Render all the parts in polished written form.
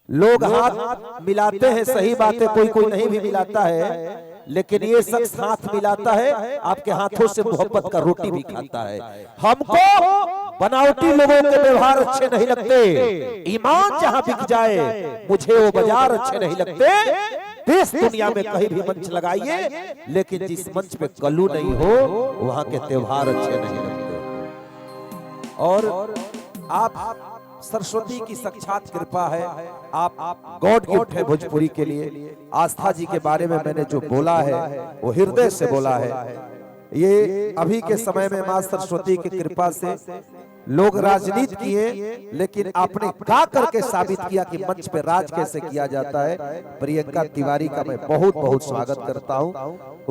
लोग हाथ मिलाते हैं, सही बात है, कोई कोई नहीं भी मिलाता है, लेकिन ये शख्स हाथ मिलाता है, आपके हाथों से मोहब्बत का रोटी भी खाता है। हमको बनावटी लोगों के व्यवहार अच्छे नहीं लगते, ईमान जहां बिक जाए मुझे वो बाजार अच्छे नहीं लगते। देश दुनिया में कहीं भी मंच लगाइए, लेकिन जिस मंच पे कल्लू नहीं हो वहां के त्योहार अच्छे नहीं लगते। और आप सरस्वती की साक्षात कृपा है, आप गॉड गिफ्ट है भोजपुरी के लिए। आस्था जी के बारे में मैंने जो बोला है वो हृदय से बोला है। ये अभी के समय में मां सरस्वती की कृपा से लोग राजनीति किए, लेकिन आपने गा करके साबित किया कि मंच पे राज कैसे किया जाता है। प्रियंका तिवारी का मैं बहुत बहुत स्वागत करता हूं।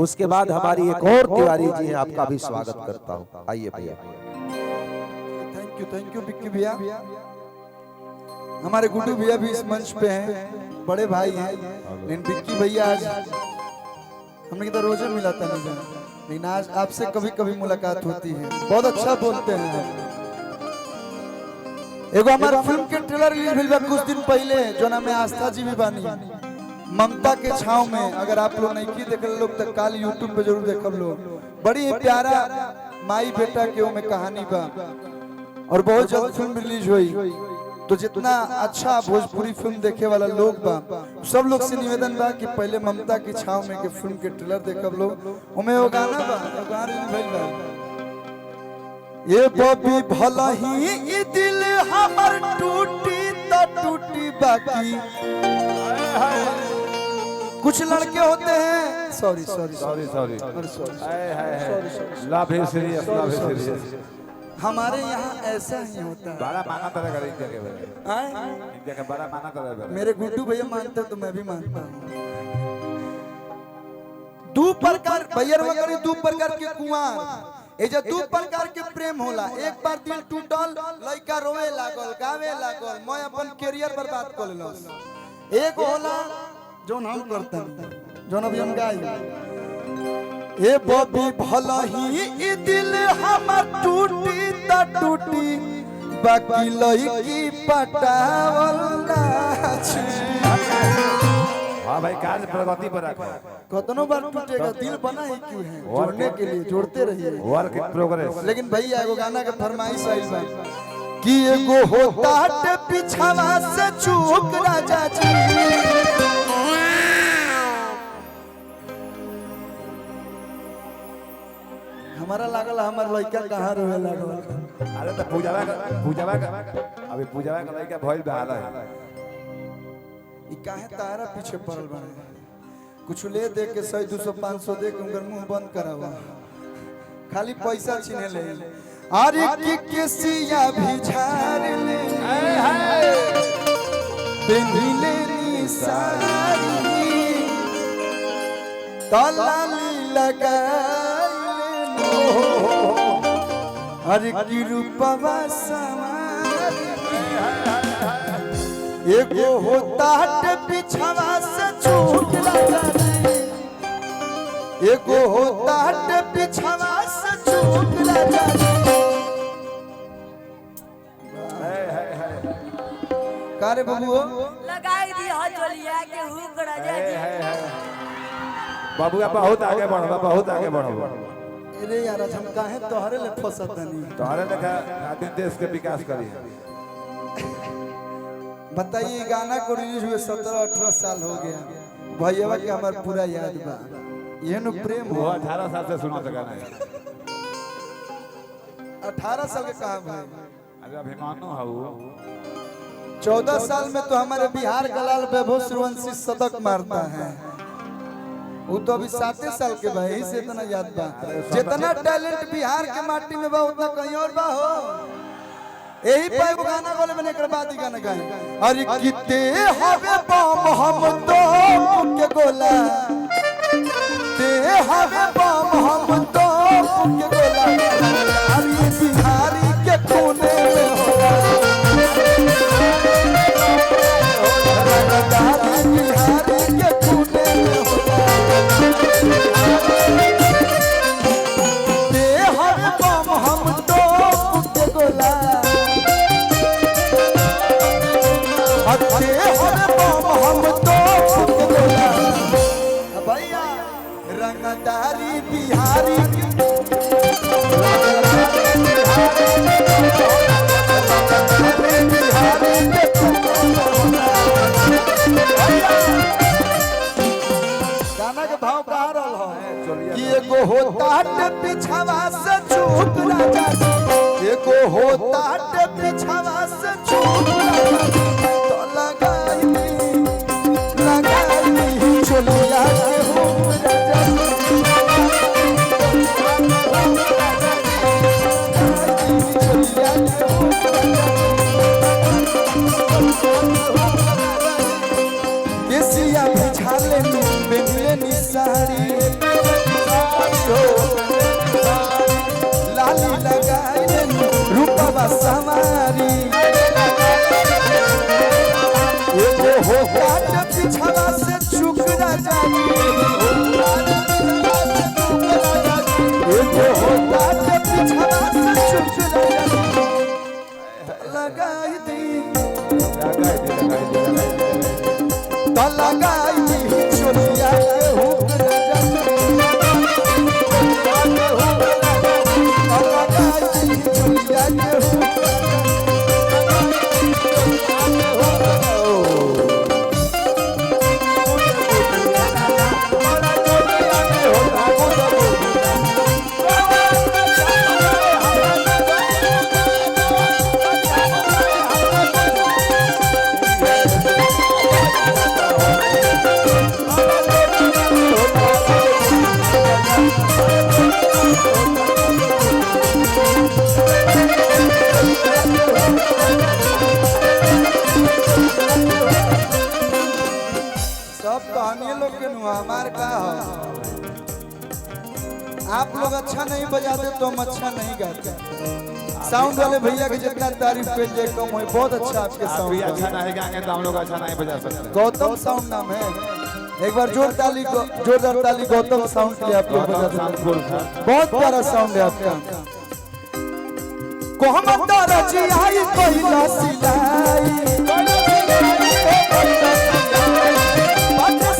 उसके बाद हमारी एक और तिवारी जी हैं, आपका भी स्वागत करता हूं। आइए भैया। थैंक यू बिक्की भैया। हमारे गुड्डू भैया भी इस मंच पे हैं, बड़े भाई हैं, लेकिन बिक्की भैया आज हमने किधर रोजे मिला था नहीं जाना, लेकिन आज आपसे कभी कभी मुलाकात होती है। बहुत अच्छा बोलते हैं। एगो हमारे फिल्म के ट्रेलर रिलीज भेल बा कुछ दिन पहले, जो नाम है आस्था जी भी बानी, ममता के छाव में। अगर आप लोग नहीं की देखल लोग तो काल यूट्यूब पे जरूर देखब लोग। बड़ी प्यारा माई बेटा के में कहानी बा और बहुत जल्द फिल्म रिलीज हुई। तो जितना अच्छा भोजपुरी फिल्म देखे वाला लोग बा, सब लोग से निवेदन बा कि पहले ममता की छाव में के फिल्म के ट्रेलर देखब लोग। उमे वो गाना बा, वो गाना रिलीज भइल बा, ये बॉबी भला ही ई दिल हमर टूटी तो टूटी बाकी। कुछ लड़के होते हैं, sorry sorry sorry sorry love is serious, love is serious. हमारे यहाँ ऐसा ही होता है। बड़ा माना तरह का इंडिया के बड़ा माना तरह। मेरे गुड्डू भैया मानते तो मैं भी मानता हूँ। दो प्रकार भैया वगैरह, दो प्रकार के कुंवार, एजा दो प्रकार के प्रेम होला। एक बार दिल टूटल, लड़का रोवे लागल, गावे लागल, मैं अपन करियर बर्बाद कर लेलस। एक होला जोन हम करते हैं, जोन अभी हम गाई, ए बॉबी भला ही ई दिल हमर टूटी ता टूटी बाकी लईकी पटावल ना छी। हां भाई, काज प्रगति पर रखो। कितनों बार टूटेगा दिल, बना ही क्यों है, जोड़ने के लिए, जोड़ते रहिए, वर्क इन प्रोग्रेस। लेकिन भैया एगो गाना के फरमाइश आई बा कि एगो होता हट पिछवा से चूक राजा जी। हमारा लागल हमार लड़का कहाँ रहे लागल। अरे तो पूजावा अभी पूजावा का लड़का भइल बहाल है। ई काहे तारा पीछे पड़ल बने, कुछ ले दे के 100 200 500 दे के उनकर मुंह बंद करावा, खाली पैसा छीने ले। अरे की केसिया भी झाड़ ले, बिंदिले नी सारी तलाली लगा, अरे की रूपवा सवार। एगो होता हट पिछवा से छूट राजा जी, एगो होता हट पिछवा से छूट राजा जी। कारे बबुओ लगाई दी हजलिया के हुक राजा जी। बाबूआ बहुत आगे बढ़ो, बहुत आगे बढ़ो। अरे यार हम काहे तोहरे ले फसत नहीं। तोहरे लेखा आदमी देश के विकास करी। बताइए, गाना को रिलीज हुए 17-18 साल हो गया। भैया के हमार पूरा याद बा, ये नु प्रेम वो हो। 18 साल से सुनने गाना है। 18 साल के कहा भाई, अरे अभिमानो हूँ। 14 साल में तो हमारे बिहार का लाल वैभव सूर्यवंशी शतक मारता है। वो तो अभी 7 साल के भाई, यही से इतना याद बा। जितना टैलेंट बिहार के माटी में बा उतना कहीं और बा हो। यही पे वो गाना बोले मैंने एक बाद ही गाना गाए। अरे किते हवे बम हम तो के गोला, ते हवे बम हम तो के गोला, अरे बिहारी के कोने में होला, बिहारी के कोने में होला, ते हवे बम हम तो के गोला, अच्छे हर बम हम तो फुकगोला भैया रंगदारी बिहारी गाना के भाव कहा रहा है कि एगो होता पिछावा से चूक राजा एगो होता पिछावा से चूक तो लगाई चलिया के हो राजा केसिया बिछाले बेले निसारी लाली लगाए रूपवा समारी एगो होता पिछवा से चुक राजा एगो होता पिछवा से चुक राजा लगाई दी तो लगाई दी चोलिया के हुक राजा लगाई दी चोलिया के हुक हमार का आप लोग अच्छा नहीं बजाते तो हम अच्छा नहीं गाते साउंड वाले भैया के जितना तारीफ कर जाए कम हो बहुत अच्छा आपके साउंड अच्छा नहीं गाएंगे तो हम लोग अच्छा नहीं बजा सकते गौतम साउंड नाम है एक बार जोरदार ताली गौतम साउंड के लिए आप लोग बजा सकते बहुत प्यारा साउंड है आपका को हम तारा जी आई पहिला सिलाई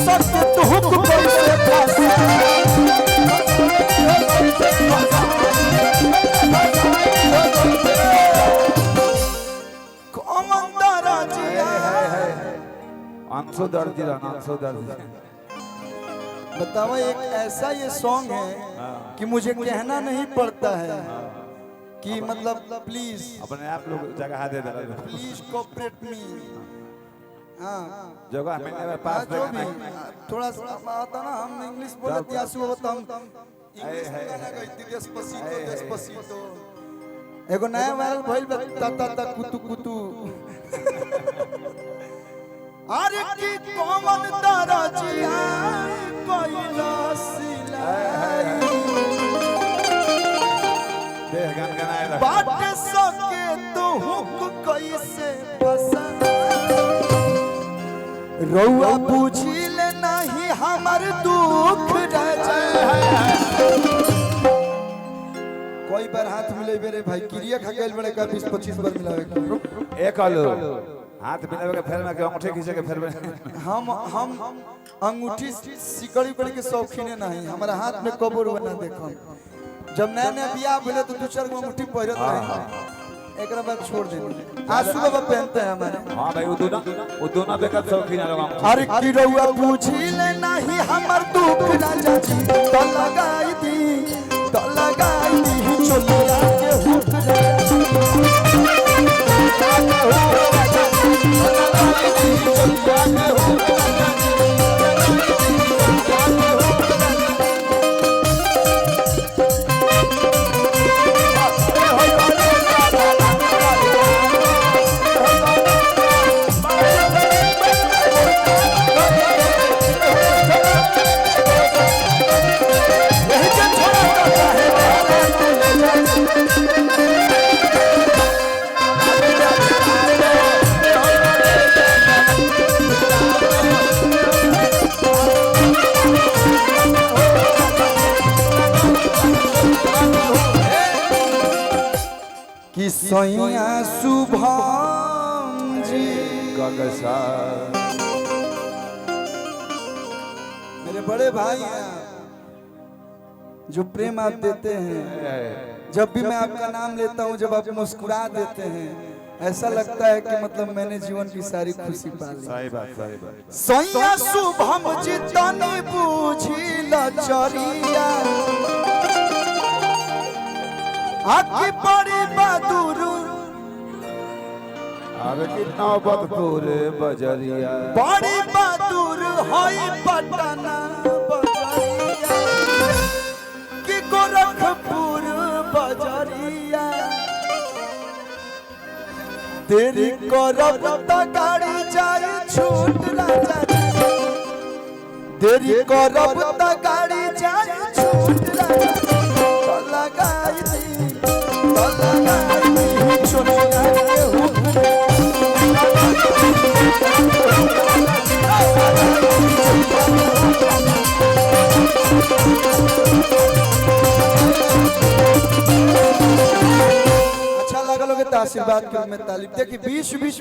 सत्य तुहक कैसे फंसा कमंदरा जिया अंशु दर्जी बताओ एक ऐसा ये सॉन्ग है कि मुझे कहना नहीं पड़ता है कि मतलब प्लीज अपने आप लोग जगह दे दे प्लीज कोऑपरेट मी हाँ जगह मिलने में पास जो भी थोड़ा सा आता ना हम इंग्लिश बोलते हैं सुबह तो हम इंग्लिश में गाना गाइते डेस्पासितो एगो नया वायरल भइल बा ता ता कुतु कुतु अरे की कौन तारा जिया कोइला सिलाई देह गनगनाए बाट सके तो हुक कैसे फसा रौआ बुझिल नहीं हमर दुख राजा कोई बार हाथ मिले बेरे भाई क्रिया खा गइल बड़े का 20-25 बार मिलावे एक आलो हाथ मिलावे के फेर में के अंगूठे खींचे के फेर में हम अंगूठी सिकड़ी पड़ के शौकीन नहीं हमारा हाथ में कबर बना देखो जब नया नया बियाह भेले तो 2-4 गो अंगूठी पहिरत रहे एकरा बाद छोड़ दे आंसू बाबा पहनते हैं हमारे हां भाई वो दोनों बेकत शौकीन है लोग अरे की रउआ पूछिल नहीं हमर दुख राजा जी तो लगाई दी चोलिया के हुक कि सैया शुभम जी गगसा मेरे बड़े भाई हैं जो प्रेम आप देते हैं, जब भी मैं आपका नाम लेता हूं, जब आप मुस्कुरा देते हैं, ऐसा लगता है कि मतलब मैंने जीवन की सारी खुशी पा ली। सही बात सही बात। सैया शुभम जितनी बूझी लचरिया आकी बड़ी बहादुर आवे कितना बदपुर बजरिया बड़ी बहादुर होई पटना बजरिया कि गोरखपुर बजरिया तेरी करब त गाड़ी जाई छूट राजा तेरी करब त गाड़ी जाई छूट राजा तो लगाई दी चुनिया के हुक्म अच्छा लगा लोगे तो आशीर्वाद के में तालीम देखिए 20-20